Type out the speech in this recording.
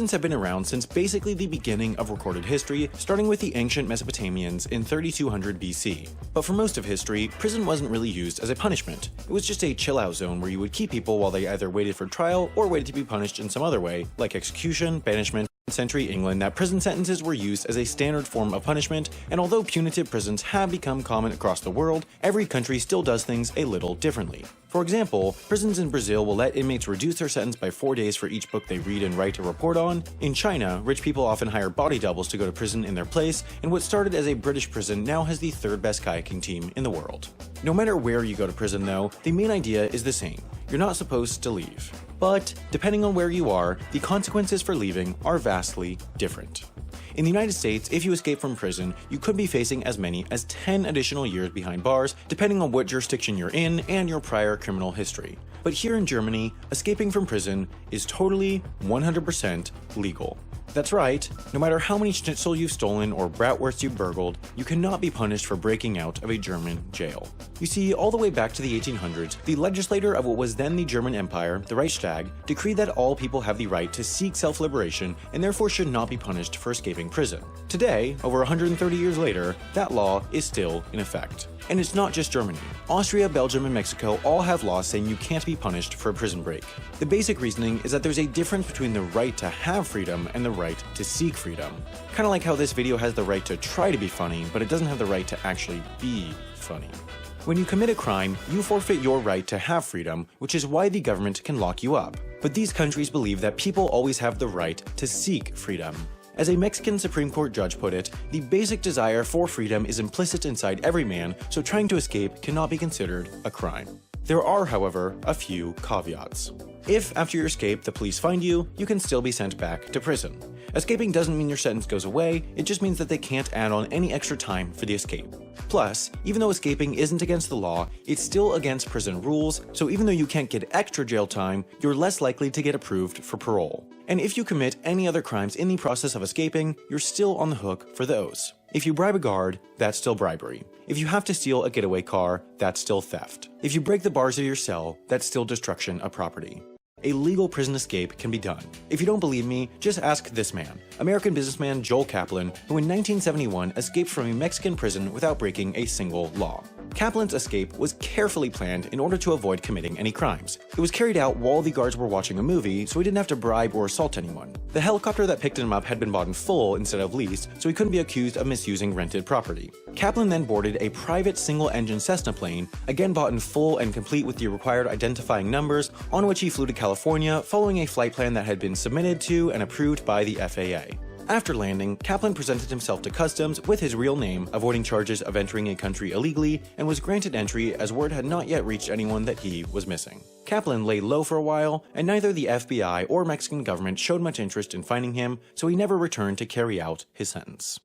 prisons have been around since basically the beginning of recorded history, starting with the ancient Mesopotamians in 3200 BC. But for most of history, prison wasn't really used as a punishment. It was just a chill-out zone where you would keep people while they either waited for trial or waited to be punished in some other way, like execution, banishment. In century England, that prison sentences were used as a standard form of punishment, and although punitive prisons have become common across the world, every country still does things a little differently. For example, prisons in Brazil will let inmates reduce their sentence by 4 days for each book they read and write a report on. In China, rich people often hire body doubles to go to prison in their place, and what started as a British prison now has the third best kayaking team in the world. No matter where you go to prison though, the main idea is the same. You're not supposed to leave. But, depending on where you are, the consequences for leaving are vastly different. In the United States, if you escape from prison, you could be facing as many as 10 additional years behind bars, depending on what jurisdiction you're in and your prior criminal history. But here in Germany, escaping from prison is totally 100% legal. That's right, no matter how many schnitzel you've stolen or bratwurst you've burgled, you cannot be punished for breaking out of a German jail. You see, all the way back to the 1800s, the legislator of what was then the German Empire, the Reichstag, decreed that all people have the right to seek self-liberation and therefore should not be punished for escaping prison. Today, over 130 years later, that law is still in effect. And it's not just Germany. Austria, Belgium, and Mexico all have laws saying you can't be punished for a prison break. The basic reasoning is that there's a difference between the right to have freedom and the right to seek freedom. Kinda like how this video has the right to try to be funny, but it doesn't have the right to actually be funny. When you commit a crime, you forfeit your right to have freedom, which is why the government can lock you up. But these countries believe that people always have the right to seek freedom. As a Mexican Supreme Court judge put it, the basic desire for freedom is implicit inside every man, so trying to escape cannot be considered a crime. There are, however, a few caveats. If, after your escape, the police find you, you can still be sent back to prison. Escaping doesn't mean your sentence goes away, it just means that they can't add on any extra time for the escape. Plus, even though escaping isn't against the law, it's still against prison rules, so even though you can't get extra jail time, you're less likely to get approved for parole. And if you commit any other crimes in the process of escaping, you're still on the hook for those. If you bribe a guard, that's still bribery. If you have to steal a getaway car, that's still theft. If you break the bars of your cell, that's still destruction of property. A legal prison escape can be done. If you don't believe me, just ask this man, American businessman Joel Kaplan, who in 1971 escaped from a Mexican prison without breaking a single law. Kaplan's escape was carefully planned in order to avoid committing any crimes. It was carried out while the guards were watching a movie, so he didn't have to bribe or assault anyone. The helicopter that picked him up had been bought in full instead of leased, so he couldn't be accused of misusing rented property. Kaplan then boarded a private single-engine Cessna plane, again bought in full and complete with the required identifying numbers, on which he flew to California following a flight plan that had been submitted to and approved by the FAA. After landing, Kaplan presented himself to customs with his real name, avoiding charges of entering a country illegally, and was granted entry as word had not yet reached anyone that he was missing. Kaplan lay low for a while, and neither the FBI or Mexican government showed much interest in finding him, so he never returned to carry out his sentence.